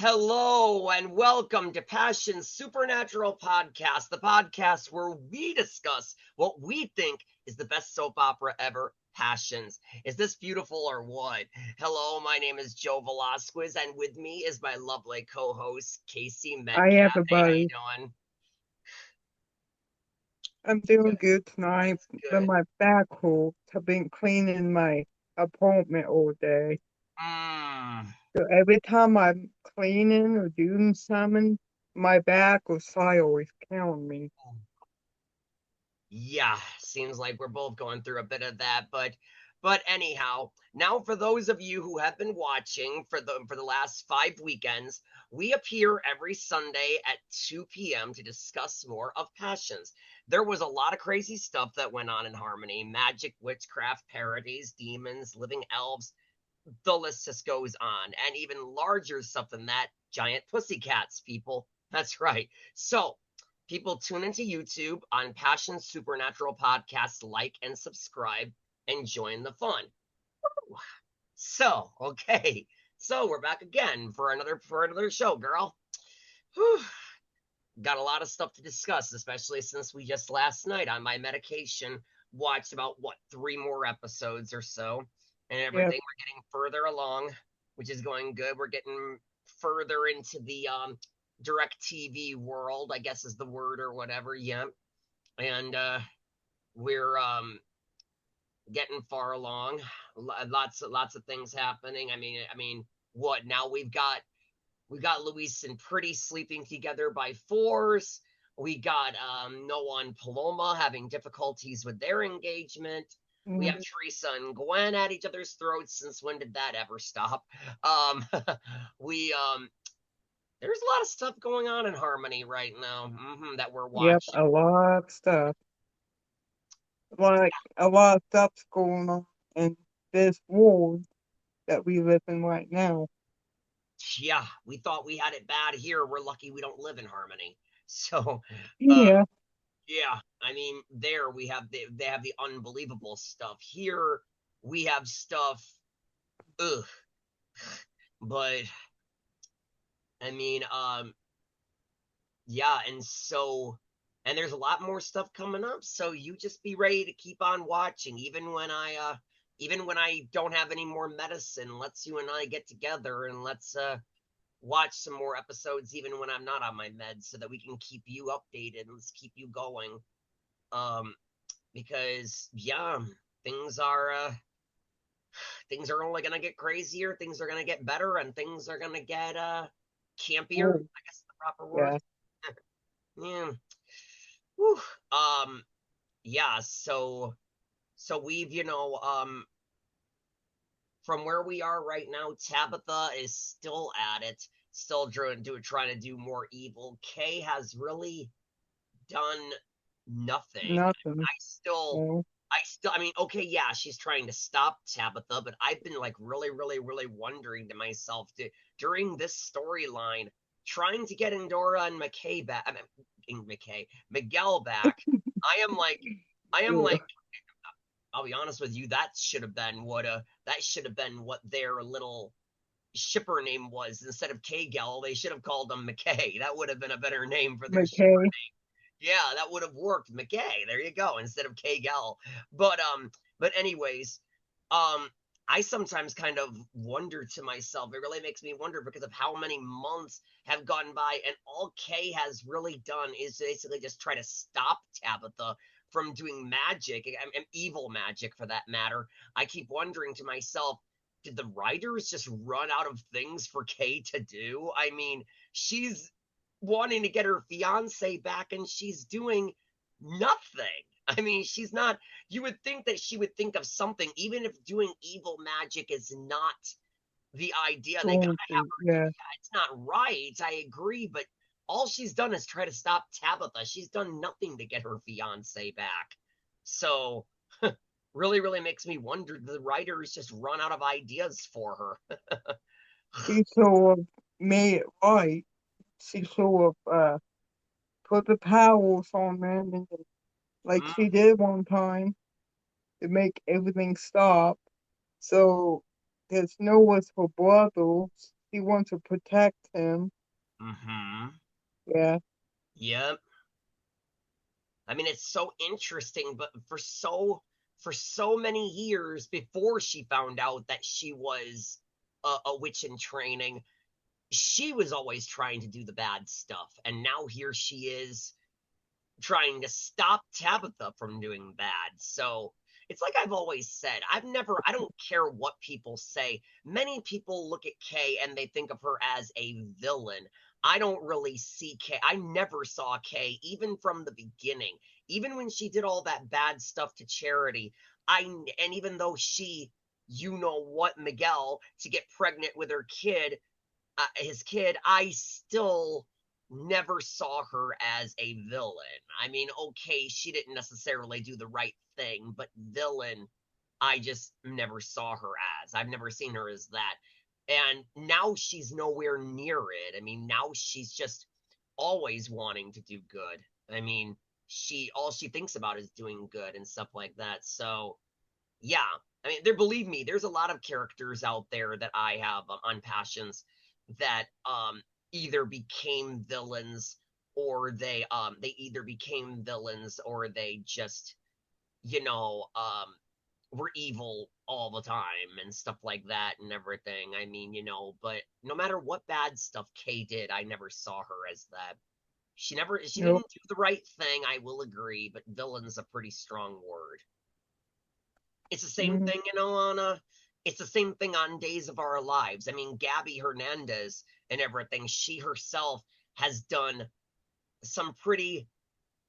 Hello and welcome to Passion Supernatural Podcast, the podcast where we discuss what we think is the best soap opera ever, Passions. Is this beautiful or what? Hello, my name is Joe Velasquez, and with me is my lovely co-host, Casey Hi Metcalf. Hey, how you everybody. doing? I'm doing Good. good tonight, That's but good. my back hurts. I've been cleaning my apartment all day. Mmm. So every time I'm cleaning or doing something, my back or side always killing me. Yeah, seems like we're both going through a bit of that, but anyhow, now for those of you who have been watching for the last 5 weekends, we appear every Sunday at 2 p.m. to discuss more of Passions. There was a lot of crazy stuff that went on in Harmony: magic, witchcraft, parodies, demons, living elves. The list just goes on, and even larger stuff than that, giant pussycats, people. That's right. So people tune into YouTube on Passion Supernatural Podcasts, like and subscribe and join the fun. So, okay. So we're back again for another show, girl. Whew. Got a lot of stuff to discuss, especially since we just last night on my medication watched about what, three more episodes or so, and Yep, everything. We're getting further along, which is going good. We're getting further into the direct TV world, I guess is the word or whatever. Yeah, and we're getting far along. Lots of things happening. I mean, what now? We got Luis and Pretty sleeping together by force. We got Noah and Paloma having difficulties with their engagement. We have mhm, Teresa and Gwen at each other's throats. Since when did that ever stop? Um, we There's a lot of stuff going on in Harmony right now, that we're yep, watching. a lot of stuff. Like a lot of stuff's going on in this world that we live in right now. Yeah, we thought we had it bad here. We're lucky we don't live in Harmony. So, uh, Yeah, yeah, I mean, there they have the unbelievable stuff. Here we have stuff, ugh. But I mean, yeah, and there's a lot more stuff coming up. So you just be ready to keep on watching, even when I don't have any more medicine. Let's you and I get together and let's watch some more episodes, even when I'm not on my meds, so that we can keep you updated and let's keep you going. Um, because yeah, things are uh things are only gonna get crazier, things are gonna get better, and things are gonna get campier, oh, I guess is the proper word. yeah. Yeah. Whew. Um yeah, so we've, from where we are right now, Tabitha is still at it, still trying to do more evil. Kay has really done nothing. Nothing. I still, No. I mean, okay, yeah, she's trying to stop Tabitha, but I've been like really, really, really wondering to myself during this storyline, trying to get Endora and McKay back. I mean, Miguel back. I am like, I am Ugh. like, I'll be honest with you, that should have been what their little shipper name was. Instead of Kagel, they should have called him McKay. That would have been a better name for their shipper. McKay. Yeah, that would have worked. McKay. There you go, instead of Kagel. But anyways, um, I sometimes kind of wonder to myself. It really makes me wonder because of how many months have gone by, and all Kay has really done is basically just try to stop Tabitha from doing magic, and evil magic for that matter. I keep wondering to myself, did the writers just run out of things for Kay to do? I mean, she's wanting to get her fiance back and she's doing nothing. I mean, she's not, you would think that she would think of something, even if doing evil magic is not the idea. They Going gotta have to, her do, yeah. yeah, it's not right. I agree, but all she's done is try to stop Tabitha. She's done nothing to get her fiance back. So, really, really makes me wonder, the writers just run out of ideas for her. She sort of made it right. She sort of put the powers on them, and like she did one time to make everything stop. So there's no was her brothers. she wants to protect him. Mm-hmm. Yeah. Yep. I mean, it's so interesting, but for so many years before she found out that she was a witch in training, she was always trying to do the bad stuff, and now here she is trying to stop Tabitha from doing bad. So it's like I've always said, I don't care what people say. Many people look at Kay and they think of her as a villain. I don't really see Kay. I never saw Kay, even from the beginning. Even when she did all that bad stuff to Charity, and even though she, you know what, Miguel, to get pregnant with her kid, his kid, I still never saw her as a villain. I mean, okay, she didn't necessarily do the right thing, but villain, I just never saw her as. I've never seen her as that. And now she's nowhere near it. I mean, now she's just always wanting to do good. I mean, she all she thinks about is doing good and stuff like that. So, yeah. I mean, believe me, there's a lot of characters out there that I have on Passions that either became villains or they either became villains or they just, you know, were evil all the time and stuff like that and everything. I mean, but no matter what bad stuff Kay did, I never saw her as that. She Yep. didn't do the right thing, I will agree, but villain's a pretty strong word. It's the same Mm, thing, it's the same thing on Days of Our Lives. I mean, Gabby Hernandez and everything, she herself has done some pretty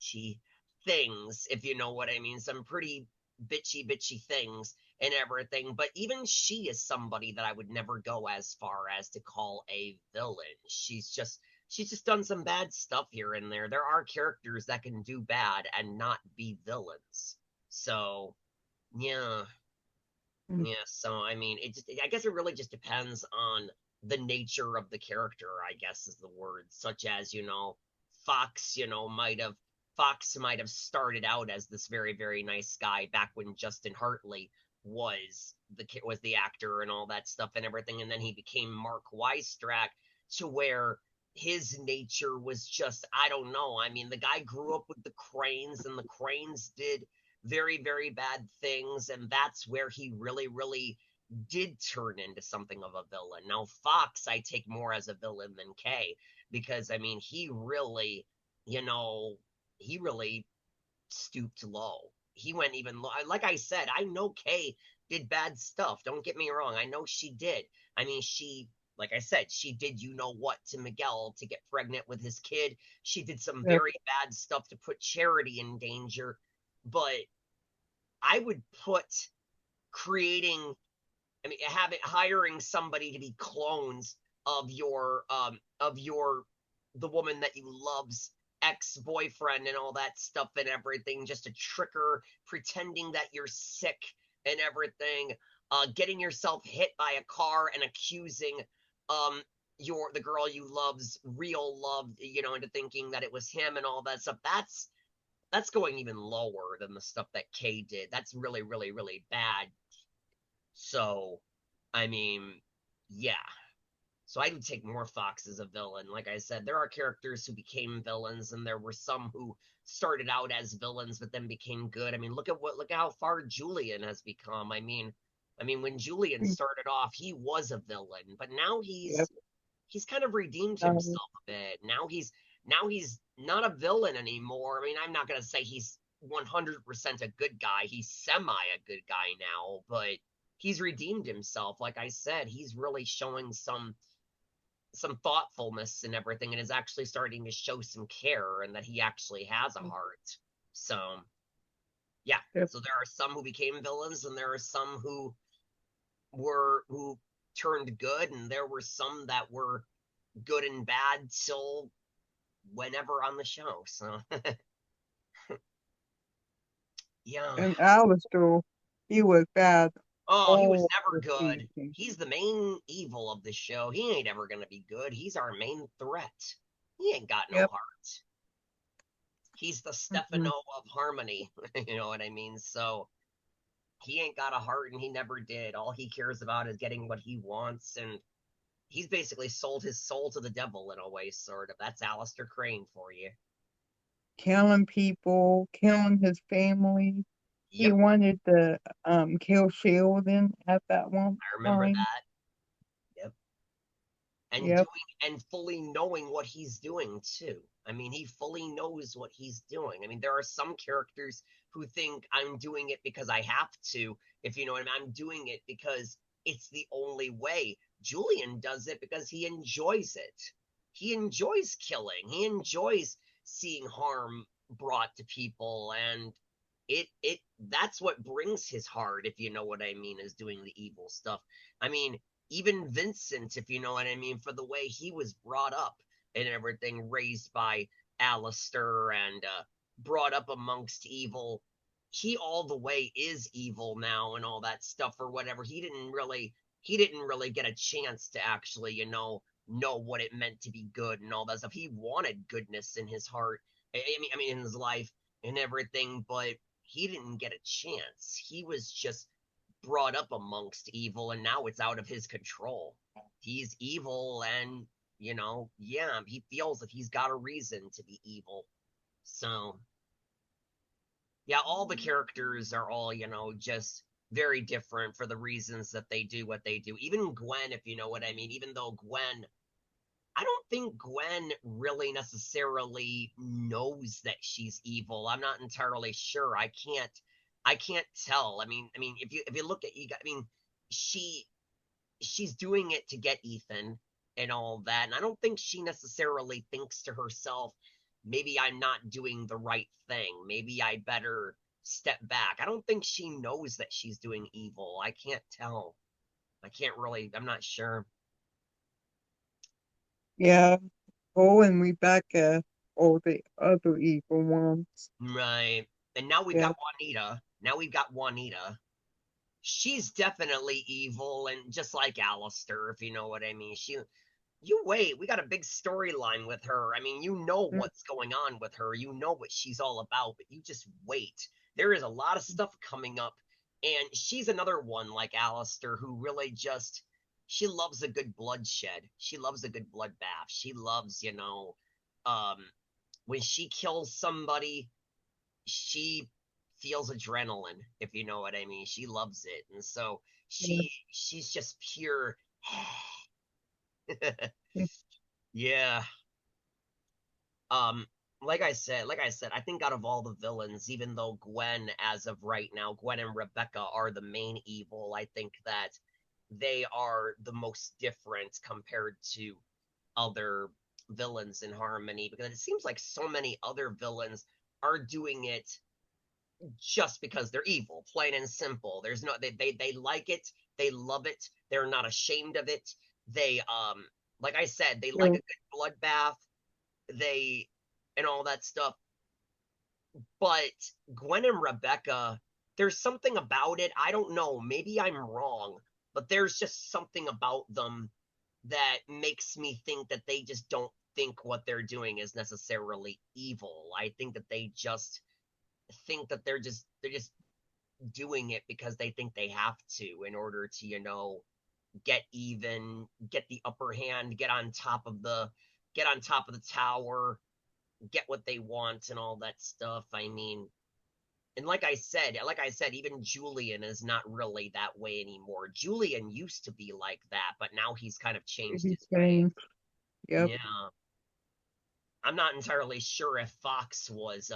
bitchy things, if you know what I mean, some pretty bitchy things and everything. But even she is somebody that I would never go as far as to call a villain. She's just done some bad stuff here and there. There are characters that can do bad and not be villains. So yeah, mm, yeah, so I mean, I guess it really just depends on the nature of the character, I guess is the word, such as, Fox, Fox might have started out as this very, very nice guy back when Justin Hartley was the actor and all that stuff and everything, and then he became Mark Weistrack to where his nature was just, I don't know. I mean, the guy grew up with the Cranes, and the Cranes did very, very bad things, and that's where he really, really did turn into something of a villain. Now, Fox, I take more as a villain than Kay, because I mean, you know, he really stooped low. He went even low. Like I said, I know Kay did bad stuff. Don't get me wrong. I know she did. I mean, like I said, she did you know what to Miguel to get pregnant with his kid. She did some yep. very bad stuff to put Charity in danger. But I would put creating, I mean, hiring somebody to be clones of your the woman that you love's ex-boyfriend and all that stuff and everything, just to trick her, pretending that you're sick and everything, getting yourself hit by a car and accusing um the girl you love's real love, into thinking that it was him and all that stuff. That's going even lower than the stuff that Kay did. That's really, really, really bad. So, I mean, yeah. So I would take more Fox as a villain. Like I said, there are characters who became villains, and there were some who started out as villains but then became good. I mean, look at how far Julian has become. I mean, when Julian Mm, started off, he was a villain, but now yep. he's kind of redeemed Um, himself a bit. Now he's not a villain anymore. I mean, I'm not gonna say he's 100% a good guy. He's semi a good guy now, but he's redeemed himself. Like I said, he's really showing some thoughtfulness and everything, and is actually starting to show some care, and that he actually has a heart. So yeah. yep. So there are some who became villains, and there are some who turned good, and there were some that were good and bad till whenever on the show. So yeah. And Alistair, he was bad Oh, he was all never the good. season. He's the main evil of the show. He ain't ever gonna be good. He's our main threat. He ain't got no Yep. heart. He's the Mm-hmm. Stefano of Harmony. You know what I mean? So he ain't got a heart, and he never did. All he cares about is getting what he wants, and he's basically sold his soul to the devil in a way, sort of. That's Alistair Crane for you. killing people, killing his family. He Yep, wanted to kill Sheldon at that one I remember time. that. Yep. And Yep. doing and fully knowing what he's doing too. I mean, he fully knows what he's doing. I mean, there are some characters who think I'm doing it because I have to, if you know what I mean. I'm doing it because it's the only way. Julian does it because he enjoys it. He enjoys killing. He enjoys seeing harm brought to people, and it that's what brings his heart, if you know what I mean, is doing the evil stuff. I mean, even Vincent, if you know what I mean, for the way he was brought up and everything, raised by Alistair and brought up amongst evil. He all the way is evil now and all that stuff or whatever. He didn't really get a chance to actually, know what it meant to be good and all that stuff. He wanted goodness in his heart. I mean in his life and everything, but he didn't get a chance. He was just brought up amongst evil and now it's out of his control. He's evil and, yeah, he feels that he's got a reason to be evil. So, yeah, all the characters are all, just very different for the reasons that they do what they do. Even Gwen, if you know what I mean, even though Gwen, I don't think Gwen really necessarily knows that she's evil. I'm not entirely sure. I can't tell. I mean, if you look at you, I mean, she she's doing it to get Ethan and all that, and I don't think she necessarily thinks to herself, maybe I'm not doing the right thing. Maybe I better step back. I don't think she knows that she's doing evil. I can't tell. I can't really. I'm not sure. Yeah. Cole and Rebecca, all the other evil ones. Right. And now we've Yeah. got Juanita. Now we've got Juanita. She's definitely evil and just like Alistair, if you know what I mean. You wait, we got a big storyline with her. I mean, you know Mm. what's going on with her. You know what she's all about, but you just wait. There is a lot of stuff coming up, and she's another one like Alistair who really just she loves a good bloodshed. She loves a good bloodbath. She loves, um when she kills somebody, she feels adrenaline, if you know what I mean. She loves it. And so she's just pure Yeah. yeah. Um, like I said, I think out of all the villains, even though Gwen, as of right now, Gwen and Rebecca are the main evil, I think that they are the most different compared to other villains in Harmony, because it seems like so many other villains are doing it just because they're evil, plain and simple. There's no they like it, they love it, they're not ashamed of it. They like I said, they like Yeah. a good bloodbath, they and all that stuff. But Gwen and Rebecca, there's something about it. I don't know. Maybe I'm wrong, but there's just something about them that makes me think that they just don't think what they're doing is necessarily evil. I think that they just think that they're just doing it because they think they have to in order to, get even, get the upper hand, get on top of the tower, get what they want and all that stuff. I mean, and like I said, even Julian is not really that way anymore. Julian used to be like that, but now he's kind of changed He his way. changed. Yep. Yeah. I'm not entirely sure if Fox was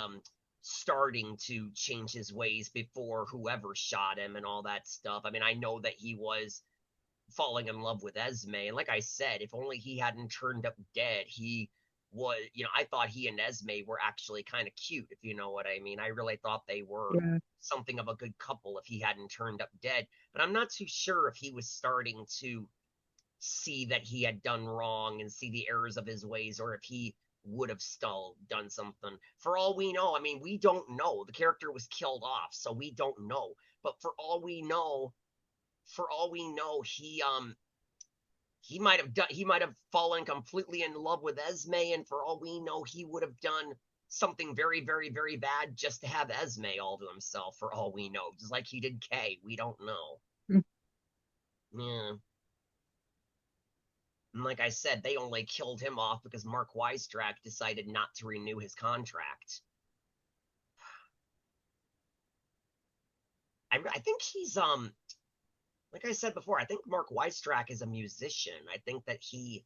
starting to change his ways before whoever shot him and all that stuff. I mean, I know that he was falling in love with Esme. And like I said, if only he hadn't turned up dead, he was, I thought he and Esme were actually kind of cute, if you know what I mean. I really thought they were Yeah. something of a good couple if he hadn't turned up dead. But I'm not too sure if he was starting to see that he had done wrong and see the errors of his ways, or if he would have still done something. For all we know, I mean, we don't know. The character was killed off, so we don't know. But for all we know, he might have fallen completely in love with Esme, and for all we know, he would have done something very, very, very bad just to have Esme all to himself. For all we know, just like he did Kay. We don't know. Mm. Yeah. And like I said, they only killed him off because Mark Weisdrack decided not to renew his contract. I think he's like I said before, I think Mark Weisdrack is a musician. I think that he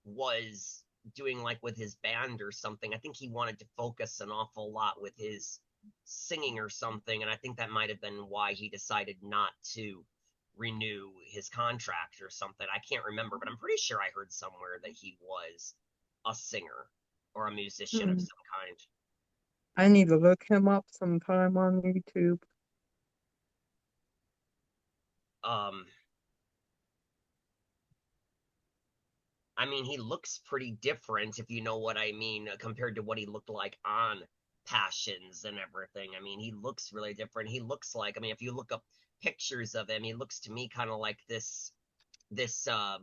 was doing like with his band or something. I think he wanted to focus an awful lot with his singing or something, and I think that might have been why he decided not to renew his contract or something. I can't remember, but I'm pretty sure I heard somewhere that he was a singer or a musician of Hmm. some kind. I need to look him up sometime on YouTube. Um, I mean, he looks pretty different, if you know what I mean, compared to what he looked like on Passions and everything. I mean, he looks really different. He looks like, I mean, if you look up pictures of him, he looks to me kind of like this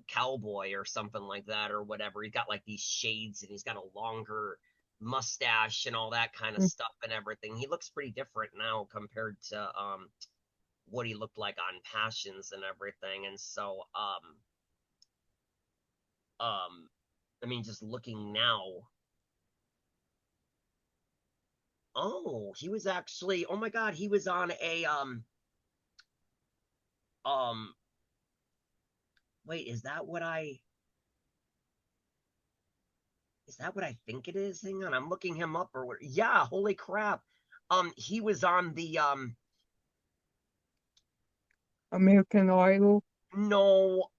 cowboy or something like that or whatever. He's got like these shades and he's got a longer mustache and all that kind of Mm. stuff and everything. He looks pretty different now compared to what he looked like on Passions and everything. And so um I mean, just looking now. Oh, he was actually, oh my God, he was on a um wait, is that what I think it is? Hang on, I'm looking him up or what? Yeah, holy crap. He was on the American Idol. no,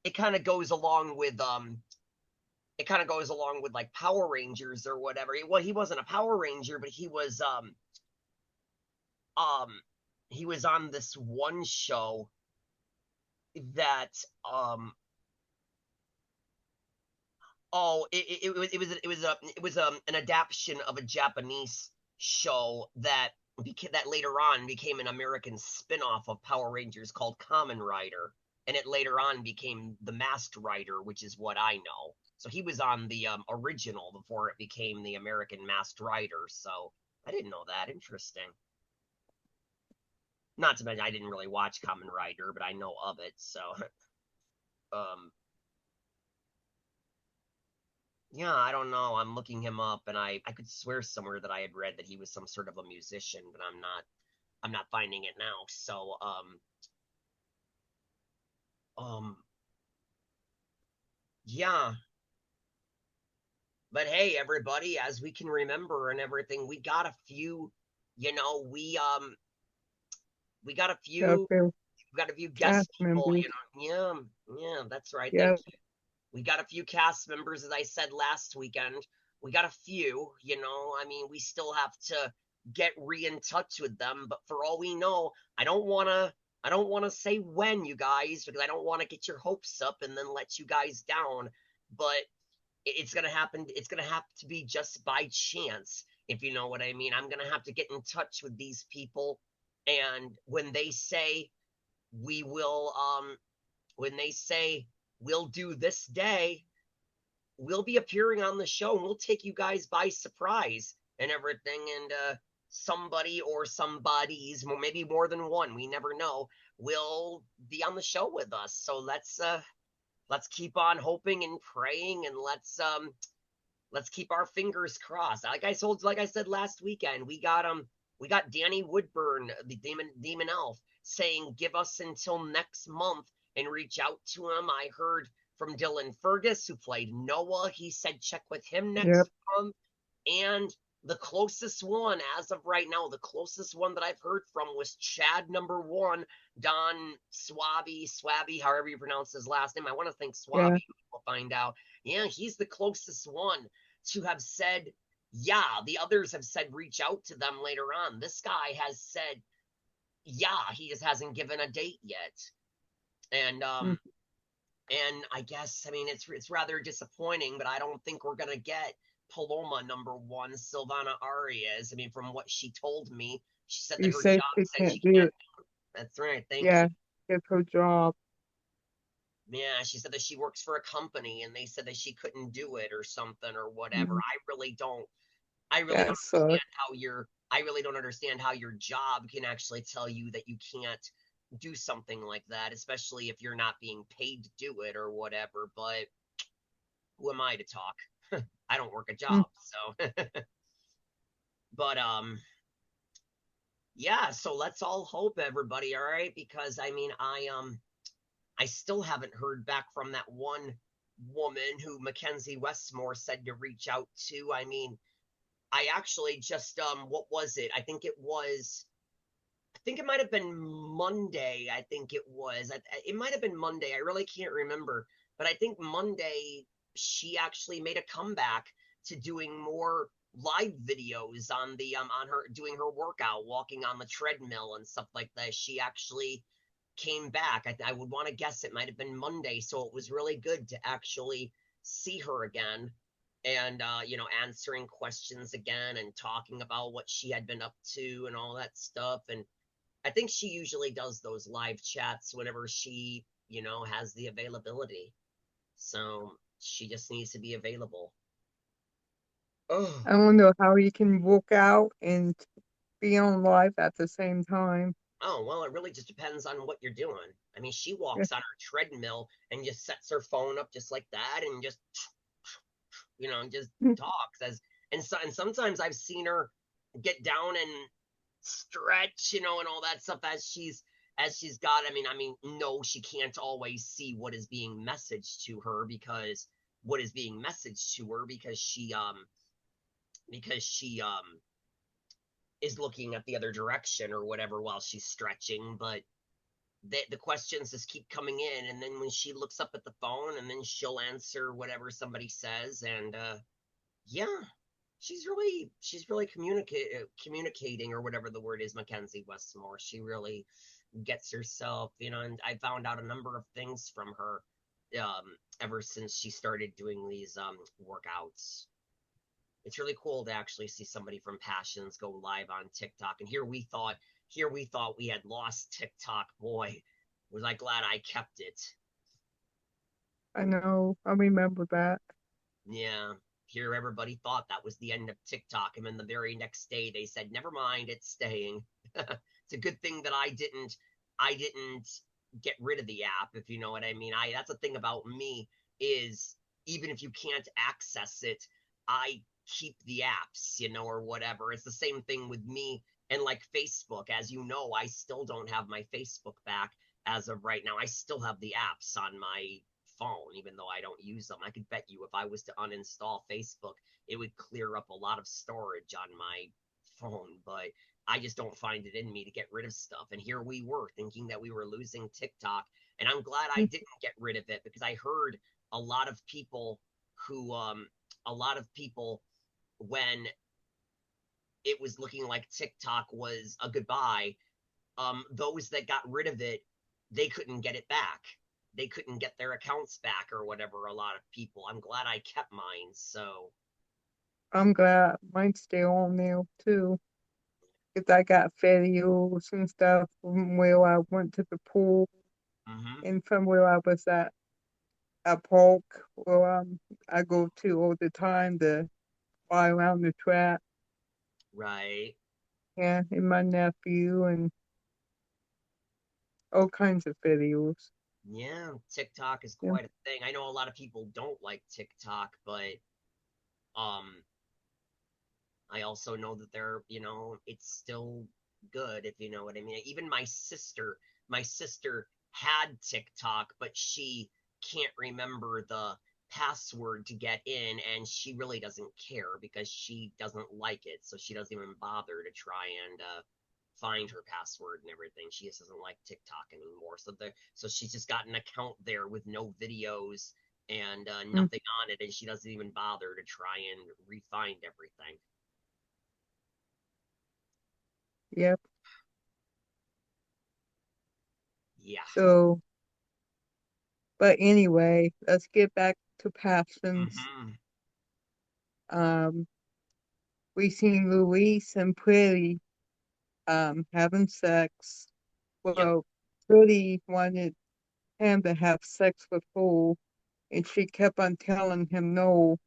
it kind of goes along with like Power Rangers or whatever. Well, he wasn't a Power Ranger, but um he was on this one show that oh, it was an adaptation of a Japanese show that that later on became an American spin-off of Power Rangers called Kamen Rider, and it later on became the Masked Rider, which is what I know. So he was on the original before it became the American Masked Rider. So I didn't know that. Interesting. Not to mention I didn't really watch Kamen Rider, but I know of it. So um, yeah, I don't know. I'm looking him up, and I could swear somewhere that I had read that he was some sort of a musician, but I'm not finding it now. So um yeah, but hey, everybody, as we can remember and everything, we got a few, you know, we got a Yeah, few they're we got a few cast guest people, members. you know. Yeah, yeah, that's right. Thank Yeah, you. We got a few cast members, as I said last weekend. We got a few, you know. I mean, we still have to get in touch with them, but for all we know, I don't wanna say when, you guys, because I don't want to get your hopes up and then let you guys down. But it's gonna happen. It's gonna have to be just by chance, if you know what I mean. I'm gonna have to get in touch with these people, and we will, when they say we'll do this day, we'll be appearing on the show and we'll take you guys by surprise and everything. And somebody or somebodies, maybe more than one, we never know, will be on the show with us. So let's keep on hoping and praying, and let's keep our fingers crossed. Like I said last weekend, we got Danny Woodburn, the demon elf, saying give us until next month and reach out to him. I heard from Dylan Fergus, who played Noah. He said check with him yep, next month. And the closest one, as of right now, the closest one that I've heard from was Chad number one, Don Swabby, however you pronounce his last name. I want to think yeah. Swabby. We'll find out. Yeah, he's the closest one to have said, yeah. The others have said reach out to them later on. This guy has said, yeah, he just hasn't given a date yet. And Mm. I guess, I mean, it's rather disappointing, but I don't think we're gonna get Paloma number one, Silvana Arias. I mean, from what she told me, she said that She her said job she said can't she do can't. it. That's right. Thank you. Yeah, it's her job. Yeah, she said that she works for a company and they said that she couldn't do it or something or whatever. Mm. I really That don't sucks. understand how your I really don't understand how your job can actually tell you that you can't do something like that, especially if you're not being paid to do it or whatever. But who am I to talk? I don't work a Mm. job, so. But yeah. So let's all hope, everybody. All right, because I mean, I still haven't heard back from that one woman who Mackenzie Westmore said to reach out to. I mean, I actually just what was it? I think it might have been Monday. I think it was. It might have been Monday. I really can't remember. But I think Monday she actually made a comeback to doing more live videos on the on her doing her workout, walking on the treadmill and stuff like that. She actually came back. I would want to guess it might have been Monday, so it was really good to actually see her again and answering questions again and talking about what she had been up to and all that stuff. And I think she usually does those live chats whenever she, has the availability. So she just needs to be available. Oh, I don't know how you can work out and be on live at the same time. oh, well, it really just depends on what you're doing. I mean, she Yeah. walks on her treadmill and just sets her phone up just like that and just, just talks and sometimes I've seen her get down and stretch, and all that stuff as she's got. I mean, no, she can't always see what is being messaged to her because she is looking at the other direction or whatever while she's stretching. But the questions just keep coming in, and then when she looks up at the phone, and then she'll answer whatever somebody says, and yeah, she's really communicating or whatever the word is, Mackenzie Westmore. She really gets herself, and I found out a number of things from her ever since she started doing these workouts. It's really cool to actually see somebody from Passions go live on TikTok. And here we thought we had lost TikTok. Boy, was I glad I kept it. I know. I remember that. Yeah, here everybody thought that was the end of TikTok, and then the very next day they said, "Never mind, it's staying." It's a good thing that I didn't get rid of the app, if you know what I mean. That's the thing about me is even if you can't access it, I keep the apps, or whatever. It's the same thing with me and like Facebook. As you know, I still don't have my Facebook back as of right now. I still have the apps on my phone, even though I don't use them. I could bet you if I was to uninstall Facebook, it would clear up a lot of storage on my phone, but I just don't find it in me to get rid of stuff. And here we were thinking that we were losing TikTok. And I'm glad I Mm. didn't get rid of it because I heard a lot of people who, a lot of people, when it was looking like TikTok was a goodbye, those that got rid of it, they couldn't get it back. They couldn't get their accounts back or whatever. A lot of people. I'm glad I kept mine. So, I'm glad mine's still on there too. Because I got videos and stuff from where I went to the pool hmm and from where I was at a park where I go to all the time to fly around the track. right. Yeah, and my nephew and all kinds of videos. Yeah, TikTok is Yeah. quite a thing. I know a lot of people don't like TikTok, but um, I also know that it's still good if you know what I mean. Even my sister had TikTok, but she can't remember the password to get in, and she really doesn't care because she doesn't like it, so she doesn't even bother to try and find her password and everything. She just doesn't like TikTok anymore. So she's just got an account there with no videos and Mm. nothing on it, and she doesn't even bother to try and refind everything. Yep. Yeah. So, but anyway, let's get back to passions. hmm Um, we seen Luis and Pretty having sex. Yep. Well, Pretty wanted him to have sex with Fool, and she kept on telling him no.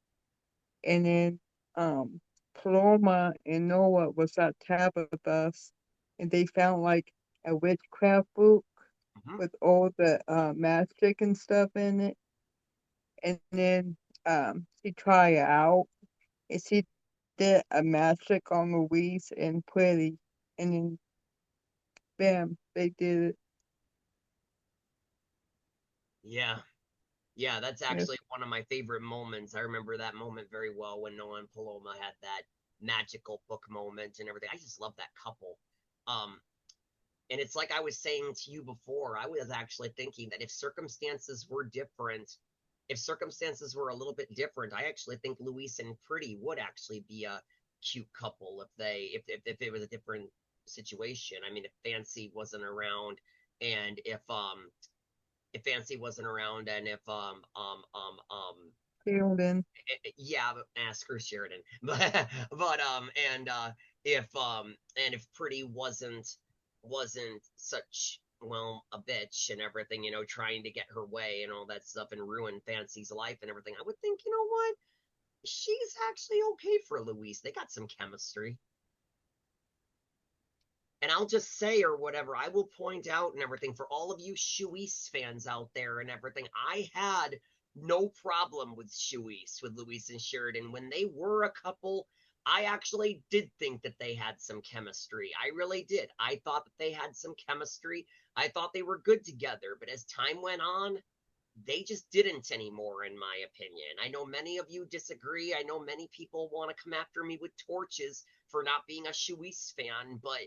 And then um Paloma and Noah was at Tabitha's, and they found like a witchcraft book. Hmm. with all the magic and stuff in it. And then she tried it out and she did a magic on Louise and Pretty, and then bam, they did it. Yeah. Yeah, that's Yes, actually one of my favorite moments. I remember that moment very well when Noah and Paloma had that magical book moment and everything. I just love that couple. Um, and it's like I was saying to you before, I was actually thinking that if circumstances were a little bit different, I actually think Luis and Pretty would actually be a cute couple if it was a different situation. I mean, and if Fancy wasn't around and if Sheldon. yeah, ask her Sheridan. But if Pretty wasn't such a bitch and everything, trying to get her way and all that stuff and ruin Fancy's life and everything, I would think, you know what? She's actually okay for Louise. They got some chemistry. And I'll just say or whatever, I will point out and everything for all of you Shuis fans out there and everything. I had no problem with Shuis, with Luis and Sheridan. When they were a couple, I actually did think that they had some chemistry. I really did. I thought that they had some chemistry. I thought they were good together. But as time went on, they just didn't anymore, in my opinion. I know many of you disagree. I know many people want to come after me with torches for not being a Shuis fan, but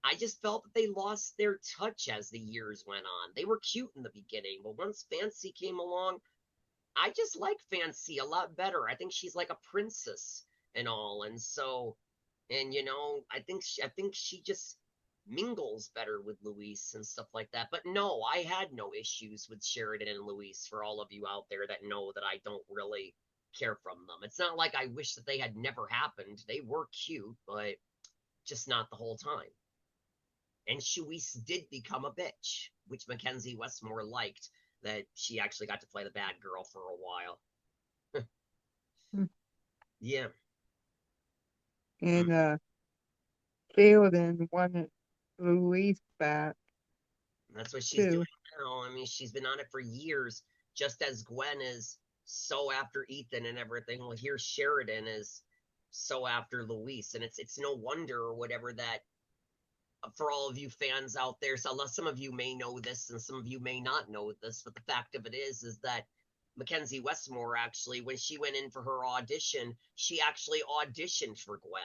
I just felt that they lost their touch as the years went on. They were cute in the beginning, but once Fancy came along, I just like Fancy a lot better. I think she's like a princess and all, and so, and I think she just mingles better with Luis and stuff like that. But no, I had no issues with Sheridan and Luis. For all of you out there that know that I don't really care from them, it's not like I wish that they had never happened. They were cute, but just not the whole time. And Shuis did become a bitch, which Mackenzie Westmore liked, that she actually got to play the bad girl for a while. Yeah. Mm. And Sheldon wanted Louise back That's what she's doing too. now. I mean, she's been on it for years, just as Gwen is so after Ethan and everything. Well, here Sheridan is so after Luis, and it's no wonder or whatever that for all of you fans out there, so unless some of you may know this and some of you may not know this, but the fact of it is that Mackenzie Westmore actually, when she went in for her audition, she actually auditioned for Gwen,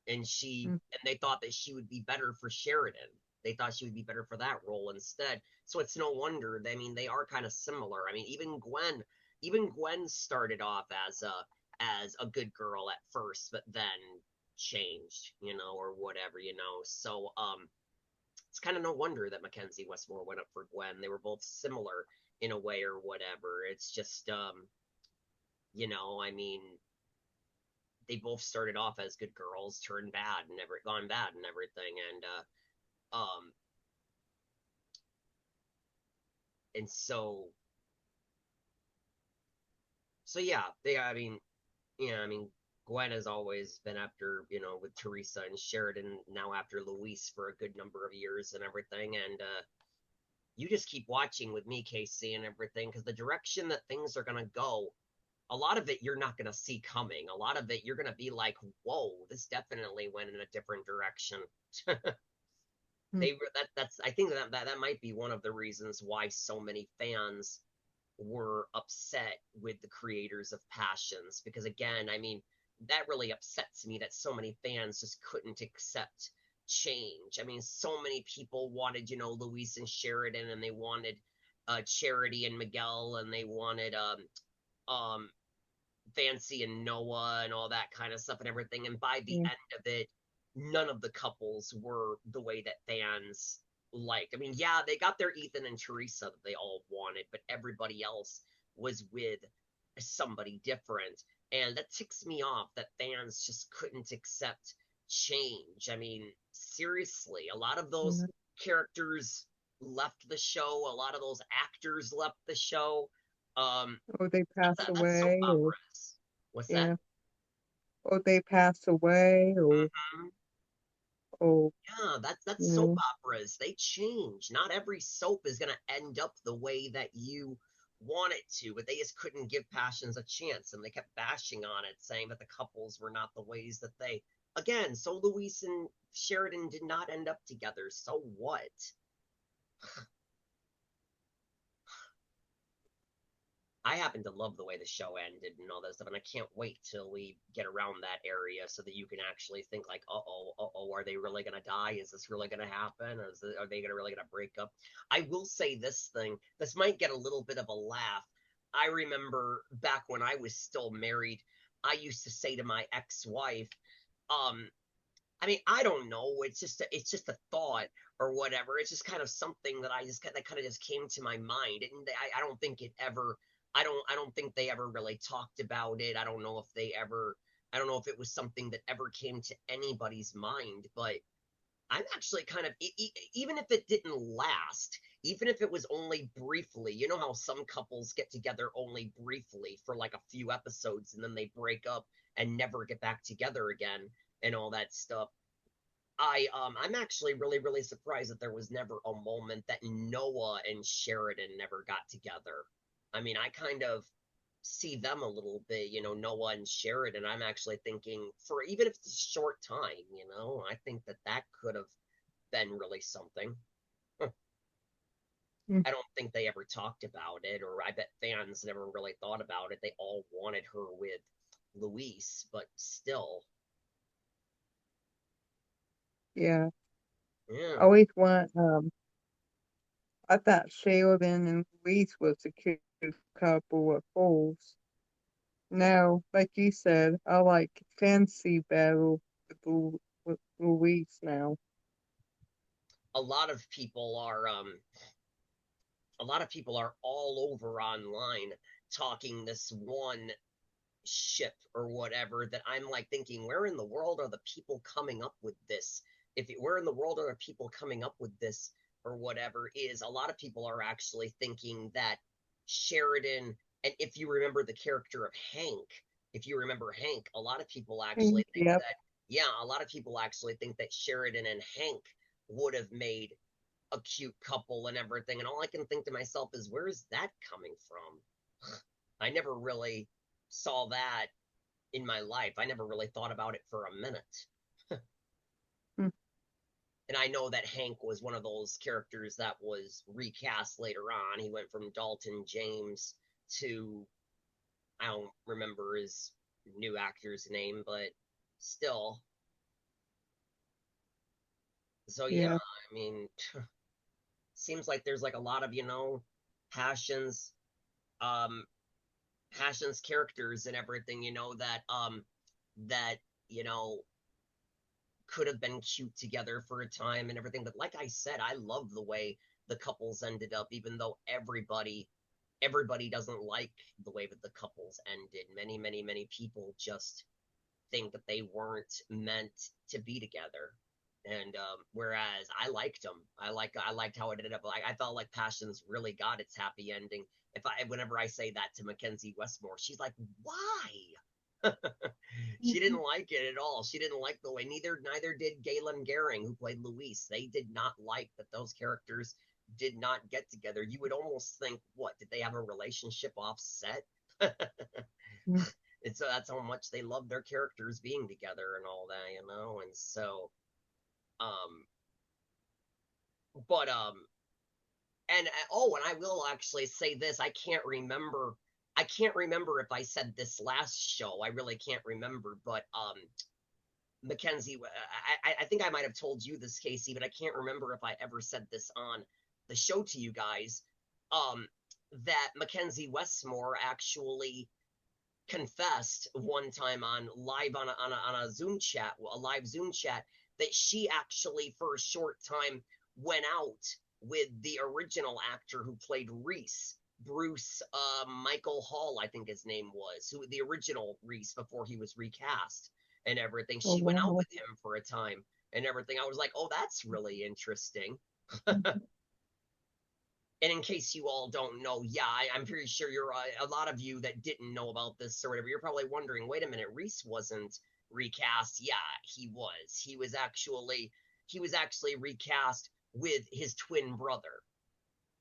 Mm. and they thought that she would be better for Sheridan. They thought she would be better for that role instead. So it's no wonder. I mean, they are kind of similar. I mean, even Gwen started off as a good girl at first, but then changed, or whatever, So it's kind of no wonder that Mackenzie Westmore went up for Gwen. They were both similar in a way or whatever. It's just I mean, they both started off as good girls, turned bad and never gone bad and everything, and so yeah, I mean, Gwen has always been after, with Teresa and Sheridan now after Luis for a good number of years and everything, and you just keep watching with me, Casey, and everything, because the direction that things are gonna go, a lot of it you're not gonna see coming. A lot of it you're gonna be like, "Whoa, this definitely went in a different direction." Mm. That's I think that might be one of the reasons why so many fans were upset with the creators of Passions, because again, I mean, that really upsets me that so many fans just couldn't accept change. I mean, so many people wanted, Luis and Sheridan, and they wanted Charity and Miguel, and they wanted um Fancy and Noah and all that kind of stuff and everything. And by the Yeah. end of it, none of the couples were the way that fans liked. I mean, yeah, they got their Ethan and Teresa that they all wanted, but everybody else was with somebody different. And that ticks me off that fans just couldn't accept change. I mean, seriously, a lot of those Mm. characters left the show, a lot of those actors left the show. Um, Or they passed that's soap away, or operas. What's that? yeah, or they passed away, Mhm. unfold, Yeah, that's you soap know. operas. They change. Not every soap is gonna end up the way that you want it to, but they just couldn't give Passions a chance, and they kept bashing on it, saying that the couples were not the ways that they. Again, so Luis and Sheridan did not end up together. So what? I happen to love the way the show ended and all that stuff, and I can't wait till we get around that area so that you can actually think like, are they really gonna die? Is this really gonna happen? Or are they gonna really gonna break up? I will say this thing. This might get a little bit of a laugh. I remember back when I was still married, I used to say to my ex-wife, um, I mean, I don't know. It's just a thought or whatever. It's just kind of something that that kind of just came to my mind, and I don't think it ever. I don't think they ever really talked about it. I don't know if they ever. I don't know if it was something that ever came to anybody's mind. But I'm actually kind of even if it didn't last, even if it was only briefly. You know how some couples get together only briefly for like a few episodes and then they break up and never get back together again and all that stuff. I'm actually really surprised that there was never a moment that Noah and Sheridan never got together. I mean, I kind of see them a little bit, Noah and Sheridan. I'm actually thinking for even if it's a short time, I think that that could have been really something. Mm. I don't think they ever talked about it, or I bet fans never really thought about it. They all wanted her with Luis, but still, Yeah. I yeah. always want I thought Sheldon and Reese was a cute couple of fools. No, like you said, I like fancy battle with Louise now. A lot of people are all over online talking this one ship or whatever that I'm like thinking, where in the world are the people coming up with this? Where in the world are the people coming up with this or whatever? Is a lot of people are actually thinking that Sheridan, and if you remember the character of Hank, if you remember Hank, a lot of people actually think Yep. that, yeah, a lot of people actually think that Sheridan and Hank would have made a cute couple and everything. And all I can think to myself is, where is that coming from? I never really saw that in my life. I never really thought about it for a minute. Mm. And I know that Hank was one of those characters that was recast later on. He went from Dalton James to, I don't remember his new actor's name, but still. So yeah, Yeah. I mean, seems like there's like a lot of, passions, um, passions characters and everything, that, you know, could have been cute together for a time and everything. But like I said, I love the way the couples ended up, even though everybody doesn't like the way that the couples ended. Many people just think that they weren't meant to be together. And whereas I liked them, I liked how it ended up. Like I felt like Passions really got its happy ending. Whenever I say that to Mackenzie Westmore, she's like, "Why?" She didn't like it at all. She didn't like the way neither did Galen Gering, who played Luis. They did not like that those characters did not get together. You would almost think, what, did they have a relationship offset? Mm. And so that's how much they love their characters being together and all that. And so, um, but and I will actually say this. I can't remember if I said this last show. I really can't remember, but Mackenzie, I think I might have told you this, Casey, but I can't remember if I ever said this on the show to you guys. Um, that Mackenzie Westmore actually confessed one time on live on a Zoom chat, a live Zoom chat, that she actually for a short time went out with the original actor who played Reese. Bruce Michael Hall, I think his name was, who the original Reese before he was recast and everything. Oh She went out wow. with him for a time and everything. I was like, oh, that's really interesting. Mhm. And in case you all don't know, yeah, I'm pretty sure you're a lot of you that didn't know about this or whatever. You're probably wondering, wait a minute, Reese wasn't recast. Yeah, he was. He was actually. he was actually recast with his twin brother.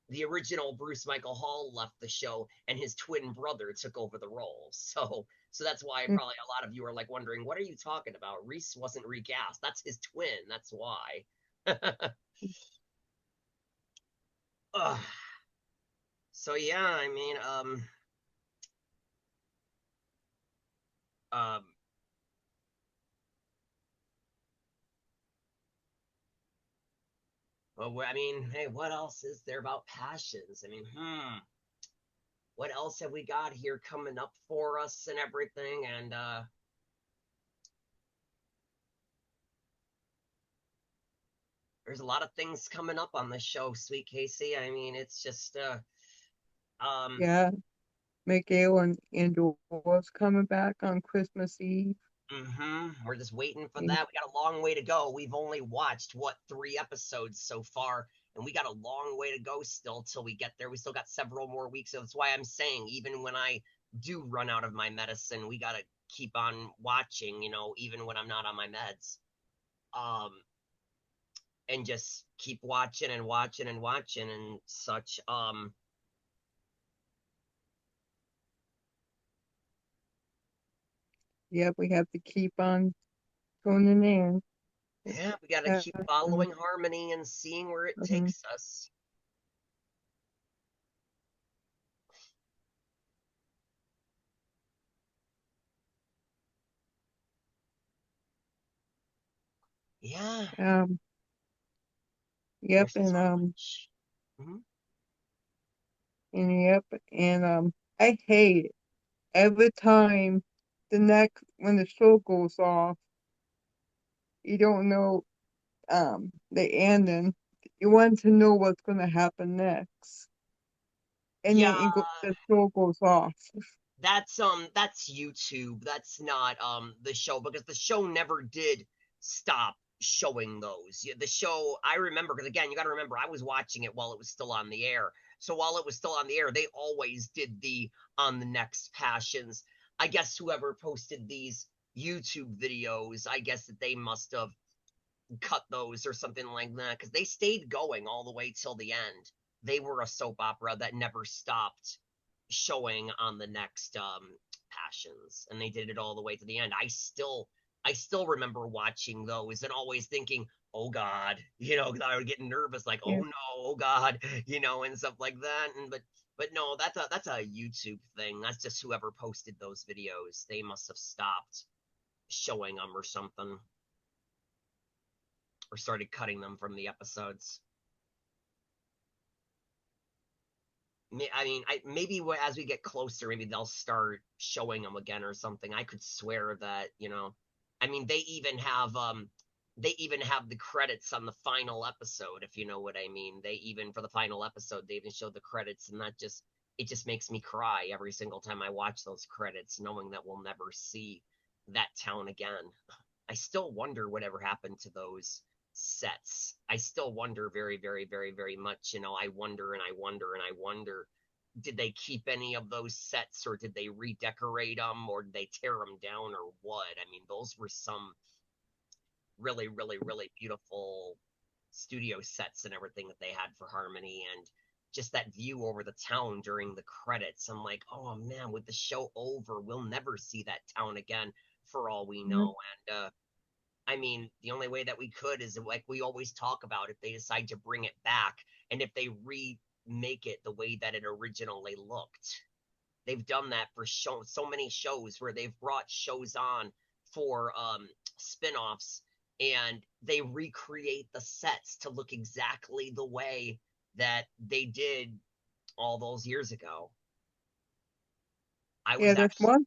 The original Bruce Michael Hall left the show, and his twin brother took over the role. So that's why Mm. probably a lot of you are like wondering, what are you talking about? Reese wasn't recast. That's his twin. That's why. Ugh. So yeah, I mean, um, well, I mean, hey, what else is there about passions? I mean, what else have we got here coming up for us and everything? And there's a lot of things coming up on this show, Sweet Casey. I mean, it's just um Yeah, Miguel and Andor's coming back on Christmas Eve. we're just waiting for Yeah. that. We got a long way to go. We've only watched what 3 episodes so far, and we got a long way to go still till we get there. We still got several more weeks. So that's why I'm saying, even when I do run out of my medicine, we gotta keep on watching, even when I'm not on my meds. Um, and just keep watching and watching and watching and such. Yep, we have to keep on tuning in. Yeah, we gotta keep Um, following Harmony and seeing where it mhm. takes us. Yeah, um, yep, there's so much. Mhm. yep, and I hate it every time when the show goes off. You don't know the ending. You want to know what's gonna happen next, and Yeah, then the show goes off. that's YouTube. That's not the show, because the show never did stop showing those. The show, I remember, because again, you got to remember, I was watching it while it was still on the air. So while it was still on the air, they always did the on the next passions. I guess whoever posted these YouTube videos, I guess that they must have cut those or something like that, because they stayed going all the way till the end. They were a soap opera that never stopped showing on the next passions, and they did it all the way to the end. I still remember watching those and always thinking, oh god, I would get nervous, like, oh Yeah, no, oh god, and stuff like that. And but no, that's a YouTube thing. That's just whoever posted those videos, they must have stopped showing them or something, or started cutting them from the episodes. I mean, maybe as we get closer, maybe they'll start showing them again or something. I could swear that, I mean, they even have the credits on the final episode, if you know what I mean. They even, for the final episode, they even showed the credits, and it just makes me cry every single time I watch those credits, knowing that we'll never see that town again. I still wonder whatever happened to those sets. I still wonder very, very, very, very much. I wonder and I wonder and I wonder, did they keep any of those sets, or did they redecorate them, or did they tear them down, or what? I mean, those were some really, really, really beautiful studio sets and everything that they had for Harmony, and just that view over the town during the credits. I'm like, oh man, with the show over, we'll never see that town again for all we yeah, know. And I mean, the only way that we could is, like we always talk about, if they decide to bring it back, and if they remake it the way that it originally looked. They've done that for so many shows, where they've brought shows on for spin-offs, and they recreate the sets to look exactly the way that they did all those years ago. I yeah. was actually,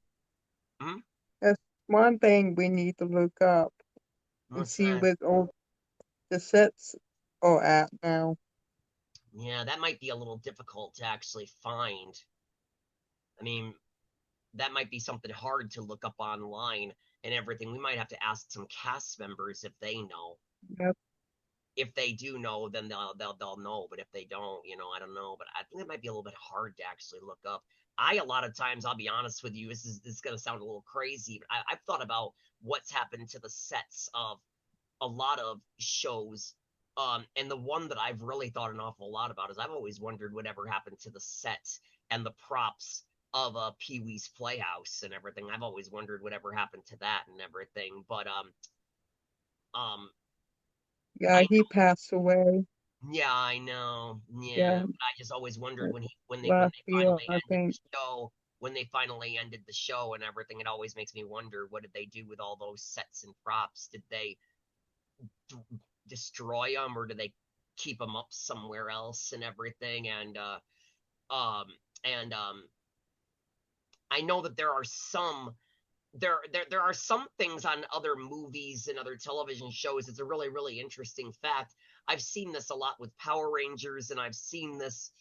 hmm? That's one thing we need to look up and What's see that? what all the sets are at now. Yeah, that might be a little difficult to actually find. I mean, that might be something hard to look up online and everything. We might have to ask some cast members if they know. Yep. If they do know, then they'll know. But if they don't, I don't know. But I think it might be a little bit hard to actually look up. A lot of times, I'll be honest with you, this is gonna sound a little crazy, but I've thought about what's happened to the sets of a lot of shows. And the one that I've really thought an awful lot about is I've always wondered whatever happened to the sets and the props of Pee-wee's Playhouse and everything. I've always wondered whatever happened to that and everything. But um, Yeah, I he passed away. yeah, I know. Yeah, Yeah, but I just always wondered when last they year, finally I ended think. the show, when they finally ended the show and everything. It always makes me wonder, what did they do with all those sets and props? Did they d destroy them, or did they keep them up somewhere else and everything? Um and I know that there are some things on other movies and other television shows. It's a really interesting fact. I've seen this a lot with Power Rangers, and I've seen this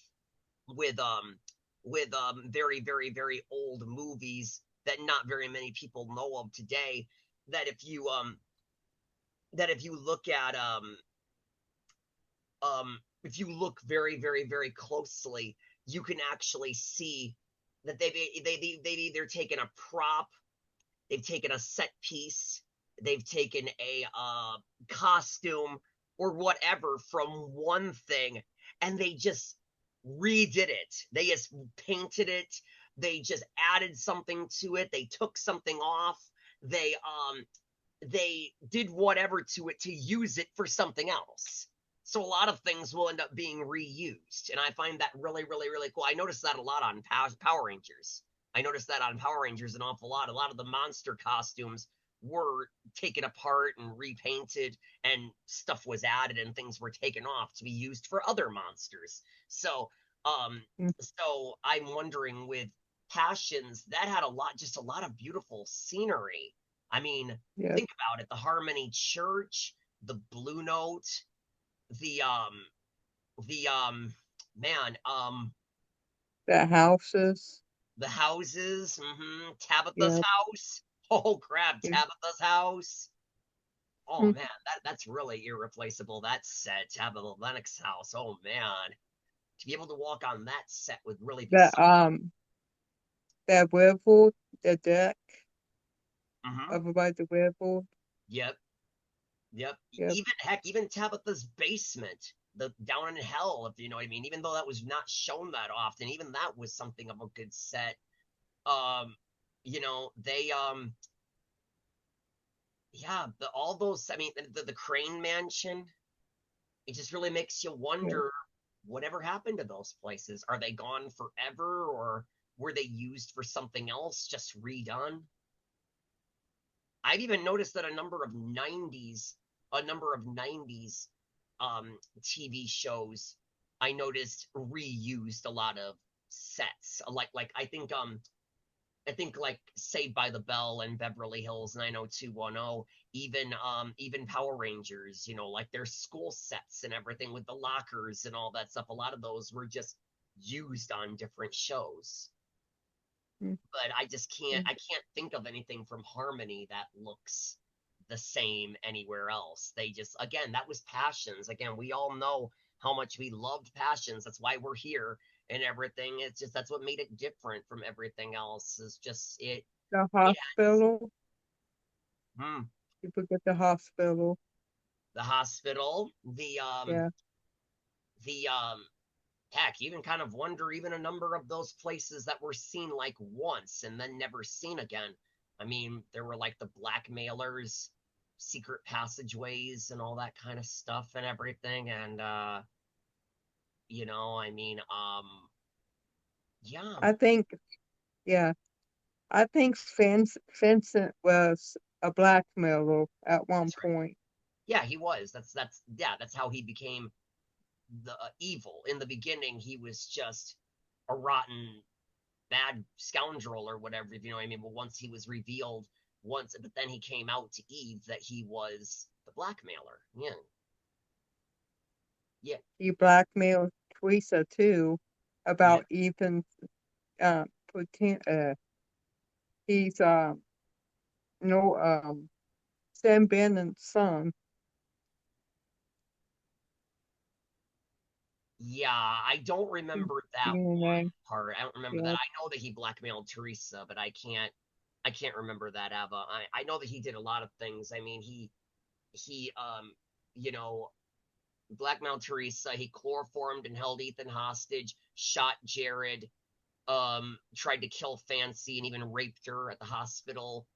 with very old movies that not very many people know of today. That if you look at if you look very closely, you can actually see that they've either taken a prop, they've taken a set piece, they've taken a costume or whatever from one thing, and they just redid it. They just painted it. They just added something to it. They took something off. They did whatever to it to use it for something else. So a lot of things will end up being reused, and I find that really cool. I noticed that a lot on Power Rangers. I noticed that on Power Rangers an awful lot. A lot of the monster costumes were taken apart and repainted, and stuff was added, and things were taken off to be used for other monsters. So, um, Mm, so I'm wondering, with Passions, that had just a lot of beautiful scenery. I mean, yeah, think about it: the Harmony Church, the Blue Note, the the man, the houses. the houses, Tabitha's Yeah, house. Oh crap, yeah. Tabitha's house. Oh Mm, man, that's really irreplaceable. That set, Tabitha Lennox house. Oh man, to be able to walk on that set would really be that something. that river, the deck Hmm. over by the river. Yep, yep. Yep. Even heck, even Tabitha's basement, the down in hell, if you know what I mean. Even though that was not shown that often, even that was something of a good set. Um, they yeah, all those. I mean, the Crane Mansion. It just really makes you Yeah. wonder whatever happened to those places. Are they gone forever, or were they used for something else, just redone? I've even noticed that a number of 90s TV shows, I noticed, reused a lot of sets. Like I think like Saved by the Bell and Beverly Hills 90210, even Power Rangers, like their school sets and everything with the lockers and all that stuff. A lot of those were just used on different shows. Mm, But I just mm. I can't think of anything from Harmony that looks the same anywhere else. They just, again, that was Passions. Again, we all know how much we loved Passions. That's why we're here and everything. It's just, that's what made it different from everything else. Is just The it hospital. hmm, You forget the hospital. the hospital, Yeah. the heck, even kind of wonder, even a number of those places that were seen like once and then never seen again. I mean, there were like the blackmailers, secret passageways, and all that kind of stuff and everything. And I mean, yeah, I think, yeah, I think Vincent was a blackmailer at one that's right. point. Yeah, he was. That's how he became the evil. In the beginning, he was just a rotten bad scoundrel or whatever, if you know what I mean. But once he was revealed, but then he came out to Eve that he was the blackmailer. Yeah, yeah, He blackmailed Teresa too yeah, about even pretend he's no Sam Bennon's son. yeah. I don't His remember that one DNA. part. I don't remember that. Yeah. I know that he blackmailed Teresa, but I can't remember that, Ava. I know that he did a lot of things. I mean, he you know, blackmailed Teresa. He chloroformed and held Ethan hostage, shot Jared, tried to kill Fancy and even raped her at the hospital,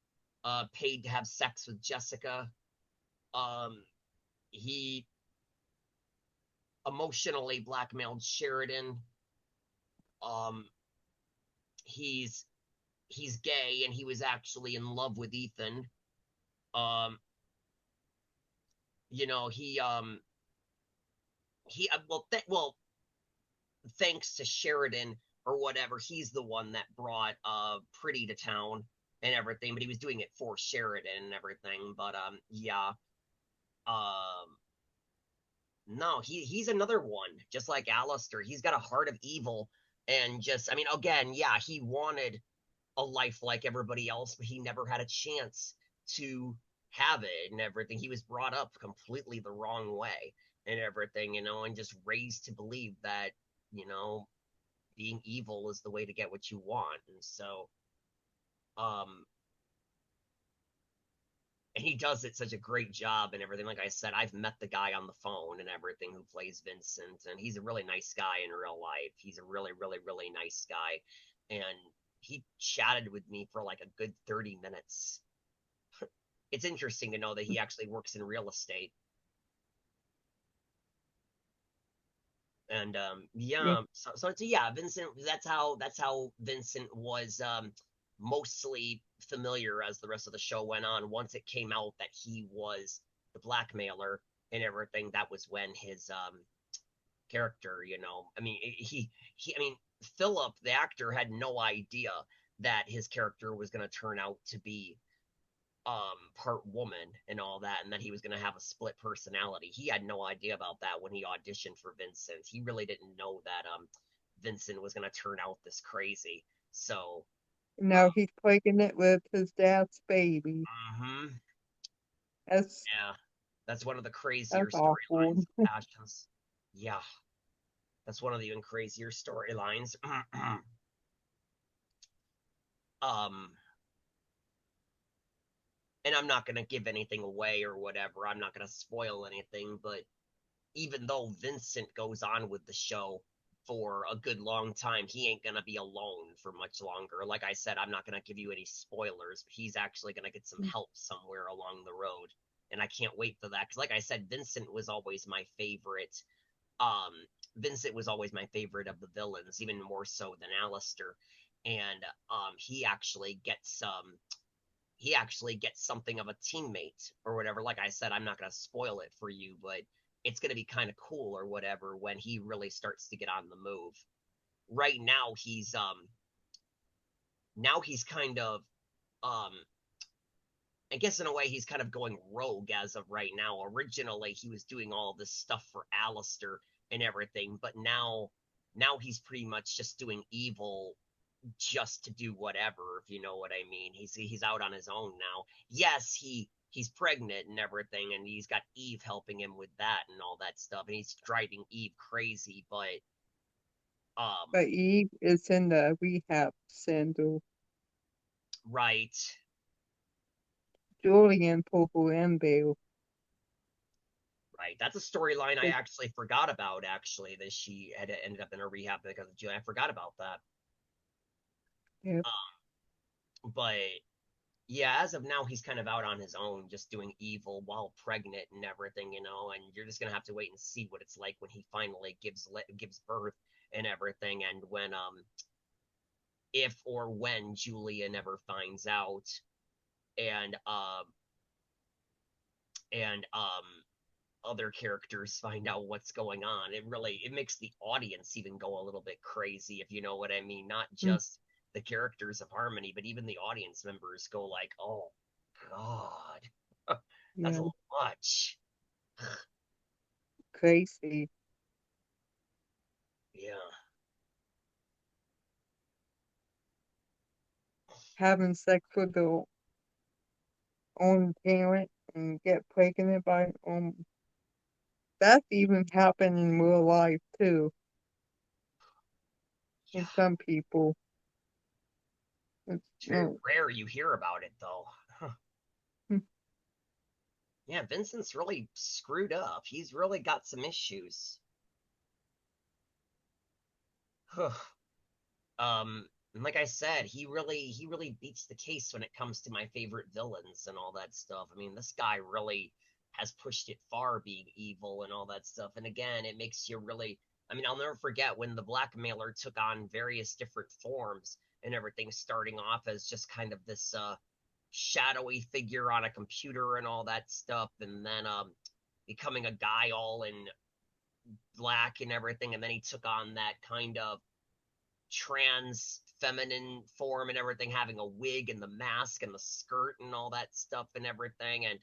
paid to have sex with Jessica. Um, he emotionally blackmailed Sheridan. Um, he's he's gay and he was actually in love with Ethan. Um, you know, he well, thanks to Sheridan or whatever, he's the one that brought Pretty to town and everything, but he was doing it for Sheridan and everything. But yeah. Um no, he's another one, just like Alistair. He's got a heart of evil and just I mean, again, yeah, he wanted a life like everybody else, but he never had a chance to have it and everything. He was brought up completely the wrong way and everything, and just raised to believe that, you know, being evil is the way to get what you want. And so, um, and he does it such a great job and everything. Like I said, I've met the guy on the phone and everything who plays Vincent, and he's a really nice guy in real life. He's a really, really, really nice guy. And he chatted with me for like a good 30 minutes. It's interesting to know that he actually works in real estate. And Yeah. yeah, so yeah, Vincent. That's how Vincent was mostly familiar as the rest of the show went on. Once it came out that he was the blackmailer and everything, that was when his character, I mean, I mean, Philip, the actor, had no idea that his character was going to turn out to be part woman and all that, and that he was going to have a split personality. He had no idea about that when he auditioned for Vincent. He really didn't know that Vincent was going to turn out this crazy. So Now he's pregnant with his dad's baby. mhm, That's yeah, that's one of the crazier that's awful. storylines of Passions. Yeah, that's one of the even crazier storylines. um and I'm not going to give anything away or whatever. I'm not going to spoil anything, but even though Vincent goes on with the show for a good long time, he ain't gonna be alone for much longer. Like I said, I'm not gonna give you any spoilers, but he's actually gonna get some help somewhere along the road. And I can't wait for that. Because like I said, Vincent was always my favorite. Um, Vincent was always my favorite of the villains, even more so than Alistair. And he actually gets something of a teammate or whatever. Like I said, I'm not going to spoil it for you, but it's going to be kind of cool or whatever when he really starts to get on the move. Right now he's kind of um I guess in a way he's kind of going rogue as of right now. Originally he was doing all this stuff for Alistair and everything, but now he's pretty much just doing evil just to do whatever, if you know what I mean. He's out on his own now. Yes, he's pregnant and everything, and he's got Eve helping him with that and all that stuff, and he's driving Eve crazy. But But Eve is in the rehab center. right, Julian Popo and Bill. right, that's a storyline I actually forgot about. Actually, that she had ended up in a rehab because of Julie. I forgot about that. Yeah. But yeah, as of now, he's kind of out on his own, just doing evil while pregnant and everything, and you're just gonna have to wait and see what it's like when he finally gives birth and everything, and when if or when Julia never finds out, and other characters find out what's going on. It makes the audience even go a little bit crazy, if you know what I mean. Not Mm, just the characters of Harmony, but even the audience members go like, "Oh God, that's a yeah. little much." Crazy. Yeah, Having sex with their own parent and get pregnant by that's even happened in real life too yeah. with some people. It's, It's very rare you hear about it though. mm, Yeah, Vincent's really screwed up. He's really got some issues. And like I said, he really beats the case when it comes to my favorite villains and all that stuff. I mean, this guy really has pushed it far being evil and all that stuff. And again, it makes you really I mean, I'll never forget when the blackmailer took on various different forms and everything, starting off as just kind of this shadowy figure on a computer and all that stuff, and then becoming a guy all in black and everything, and then he took on that kind of trans feminine form and everything, having a wig and the mask and the skirt and all that stuff and everything, and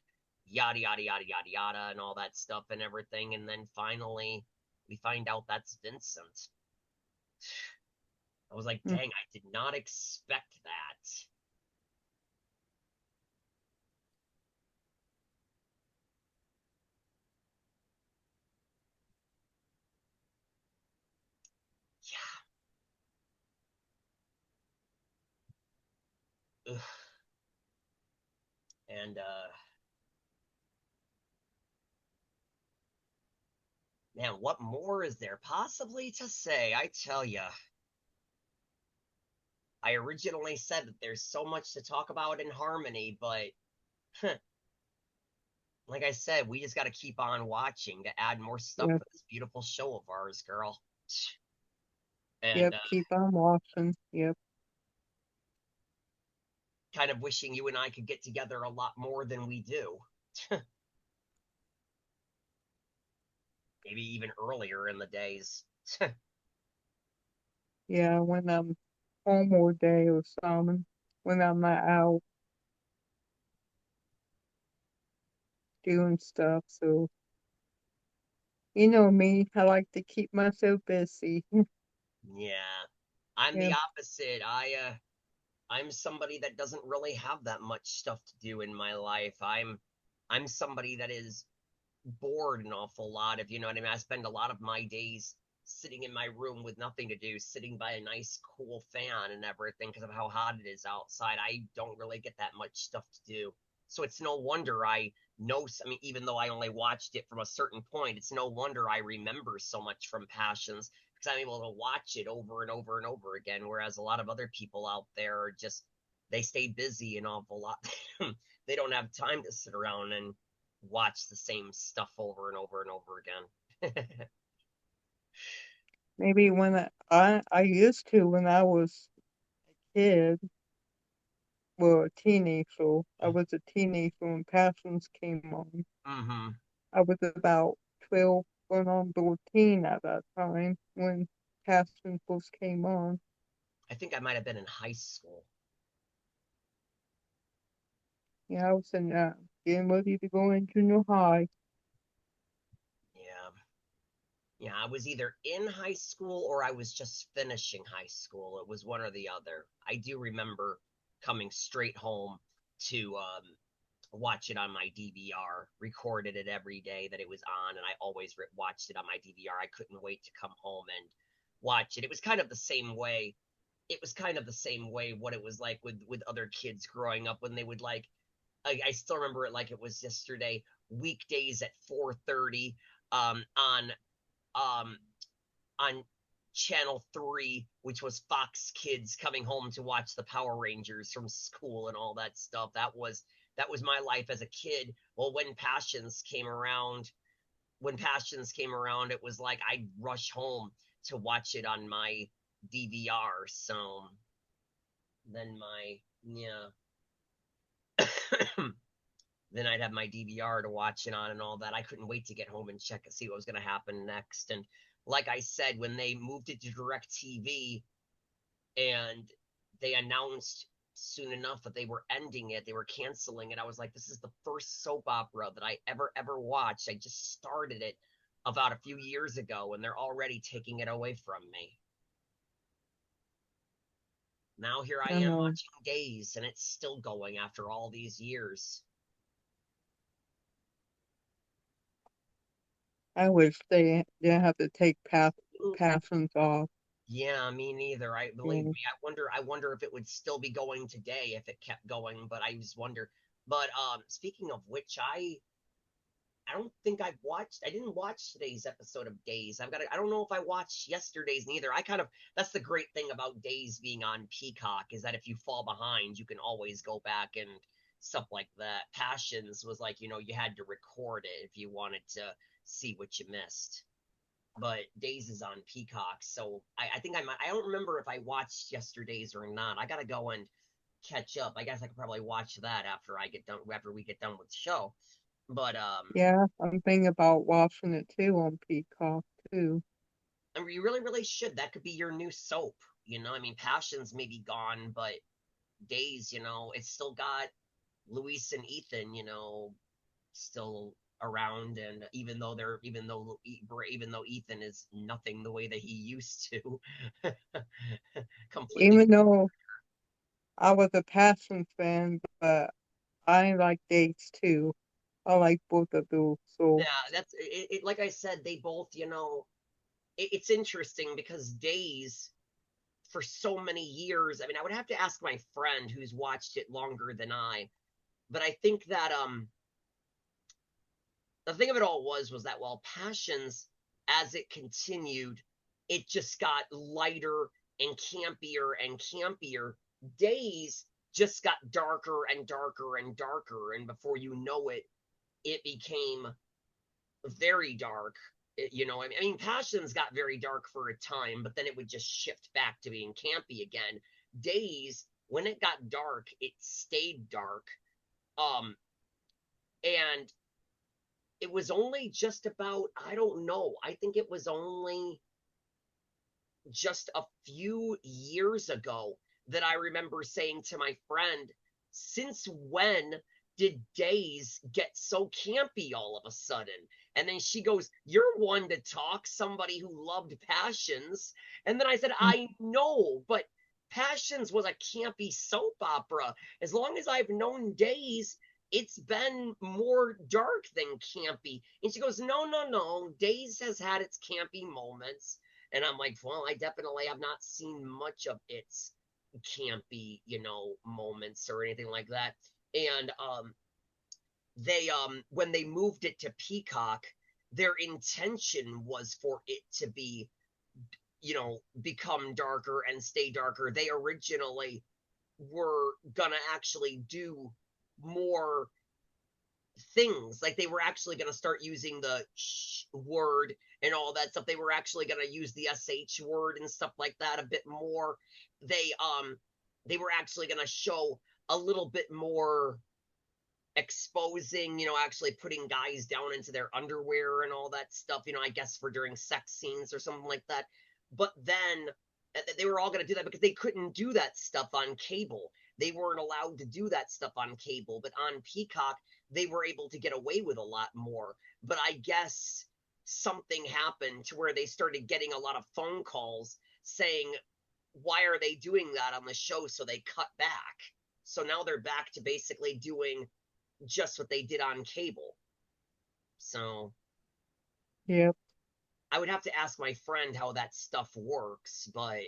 yada yada yada yada yada and all that stuff and everything. And then finally we find out that's Vincent. I was like, Mm. dang, I did not expect that. Yeah. Ugh. And man, what more is there possibly to say? I tell you, I originally said that there's so much to talk about in Harmony, but like I said, we just got to keep on watching to add more stuff Yep, to this beautiful show of ours, girl. And yep, keep on watching. Yep. kind of wishing you and I could get together a lot more than we do. Maybe even earlier in the days. Yeah, when I'm home all day or something, when I'm not out doing stuff. So, you know me, I like to keep myself busy. Yeah. I'm the Yep, opposite. I'm somebody that doesn't really have that much stuff to do in my life. I'm somebody that is bored an awful lot, if you know what I mean. I spend a lot of my days sitting in my room with nothing to do, sitting by a nice cool fan and everything because of how hot it is outside. I don't really get that much stuff to do. So it's no wonder I know, I mean, even though I only watched it from a certain point, it's no wonder I remember so much from Passions because I'm able to watch it over and over and over again. Whereas a lot of other people out there are just, they stay busy an awful lot. They don't have time to sit around and watch the same stuff over and over and over again. maybe when I used to when I was a kid, well, a teenager. I was a teenager when Passions came on. Hmm. I was about 12, going on 13 at that time when Passions first came on. I think I might have been in high school. Yeah, I was in getting ready to go in junior high. Yeah. Yeah, I was either in high school or I was just finishing high school. It was one or the other. I do remember coming straight home to watch it on my DVR, recorded it every day that it was on, and I always watched it on my DVR. I couldn't wait to come home and watch it. It was kind of the same way. It was kind of the same way what it was like with other kids growing up when they would like I still remember it like it was yesterday. Weekdays at 4:30 on um, on Channel 3, which was Fox Kids, coming home to watch the Power Rangers from school and all that stuff. That was my life as a kid. Well, when Passions came around, it was like I'd rush home to watch it on my DVR. So then my yeah. Then I'd have my DVR to watch it on and all that. I couldn't wait to get home and check and see what was going to happen next. And like I said, when they moved it to DirecTV and they announced soon enough that they were ending it, they were canceling it, I was like, this is the first soap opera that I ever watched. I just started it about a few years ago and they're already taking it away from me. Now here I I am know. watching Days and it's still going after all these years. I wish they didn't have to take Passions off. Yeah, me neither. I believe Yeah. me. I wonder if it would still be going today if it kept going, but I just wonder. But speaking of which, I don't think I didn't watch today's episode of Days. I don't know if I watched yesterday's neither. That's the great thing about Days being on Peacock is that if you fall behind, you can always go back and stuff like that. Passions was like, you had to record it if you wanted to see what you missed. But Days is on Peacock, so I think I don't remember if I watched yesterday's or not. I gotta go and catch up. I guess I could probably watch that after we get done with the show. But Yeah, I'm thinking about watching it too on Peacock too. I mean, you really, really should. That could be your new soap. I mean, Passions may be gone, but Days, it's still got Luis and Ethan, still around. And even though Ethan is nothing the way that he used to, completely. Even though I was a Passion fan, but I like Dates too. I like both of those. Yeah, So that's it. Like I said, they both, it's interesting because Days for so many years. I mean, I would have to ask my friend who's watched it longer than I, but I think that the thing of it all was that while Passions, as it continued, it just got lighter and campier and campier. Days just got darker and darker and darker, and before you know it, it became very dark. I mean, Passions got very dark for a time, but then it would just shift back to being campy again. Days, when it got dark, it stayed dark. Um, and it was only just about, I don't know, I think it was only just a few years ago that I remember saying to my friend, since when did Days get so campy all of a sudden? And then she goes, you're one to talk, somebody who loved Passions. And then I said, I know, but Passions was a campy soap opera. As long as I've known Days, it's been more dark than campy. And she goes, no, no, no. Days has had its campy moments. And I'm like, well, I definitely have not seen much of its campy, moments or anything like that. And they when they moved it to Peacock, their intention was for it to be, become darker and stay darker. They originally were gonna actually do more things. Like they were actually going to start using the sh word and all that stuff. They were actually going to use the sh word and stuff like that a bit more. They were actually going to show a little bit more exposing, actually putting guys down into their underwear and all that stuff, I guess for during sex scenes or something like that. But then they were all going to do that because they couldn't do that stuff on cable. They weren't allowed to do that stuff on cable, but on Peacock, they were able to get away with a lot more. But I guess something happened to where they started getting a lot of phone calls saying, why are they doing that on the show? So they cut back. So now they're back to basically doing just what they did on cable. So yep. I would have to ask my friend how that stuff works, but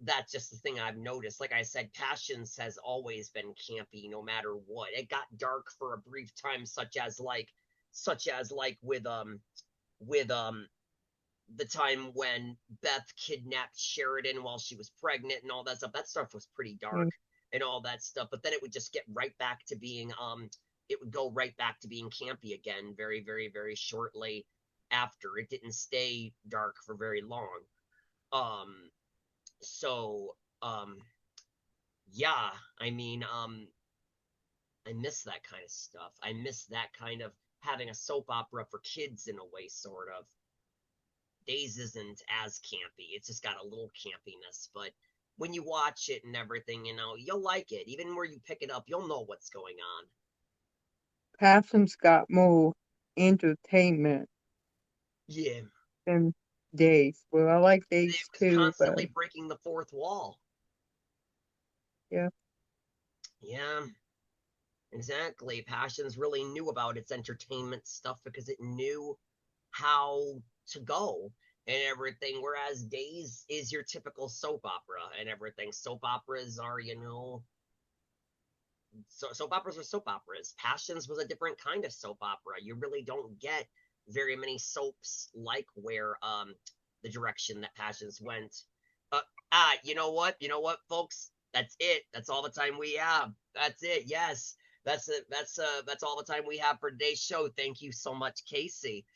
that's just the thing I've noticed. Like I said, Passions has always been campy no matter what. It got dark for a brief time, such as like with the time when Beth kidnapped Sheridan while she was pregnant and all that stuff. That stuff was pretty dark and all that stuff. But then it would just get right back to being it would go right back to being campy again very, very, very shortly after. It didn't stay dark for very long. Um so yeah, I mean, I miss that kind of stuff. I miss that kind of having a soap opera for kids in a way, sort of. Days isn't as campy. It's just got a little campiness, but when you watch it and everything, you'll like it. Even where you pick it up, you'll know what's going on. Passion's got more entertainment Yeah, than Days. Well, I like it Days was too, but constantly breaking the fourth wall. yeah. Yeah, exactly. Passions really knew about its entertainment stuff because it knew how to go and everything. Whereas Days is your typical soap opera and everything. Soap operas are, soap operas are soap operas. Passions was a different kind of soap opera. You really don't get very many soaps like where the direction that Passions went. Uh, you know what? You know what, folks? That's it. That's all the time we have. That's it. Yes. That's it. That's all the time we have for today's show. Thank you so much, Casey.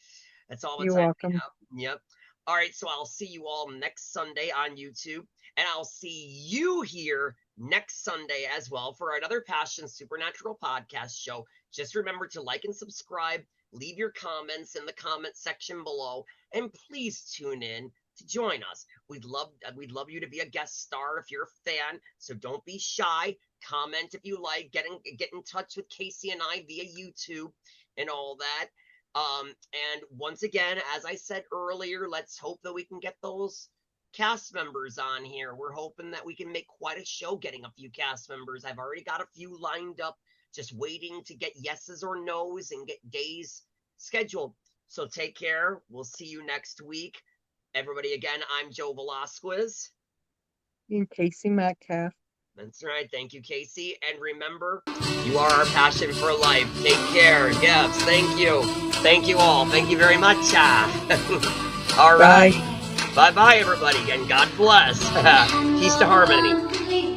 That's all the You're time we welcome. have. Yep. All right, so I'll see you all next Sunday on YouTube, and I'll see you here next Sunday as well for another Passion Supernatural podcast show. Just remember to like and subscribe, leave your comments in the comment section below, and please tune in to join us. We'd love you to be a guest star if you're a fan, so don't be shy. Comment if you like, get in touch with Casey and I via YouTube and all that. And once again, as I said earlier, let's hope that we can get those cast members on here. We're hoping that we can make quite a show getting a few cast members. I've already got a few lined up, just waiting to get yeses or nos and get days scheduled. So take care. We'll see you next week. Everybody, again, I'm Joe Velasquez. And Casey Metcalf. That's right. Thank you, Casey. And remember, you are our passion for life. Take care. Yes, thank you. Thank you all. Thank you very much. All right. Bye-bye, everybody, and God bless. Peace to harmony.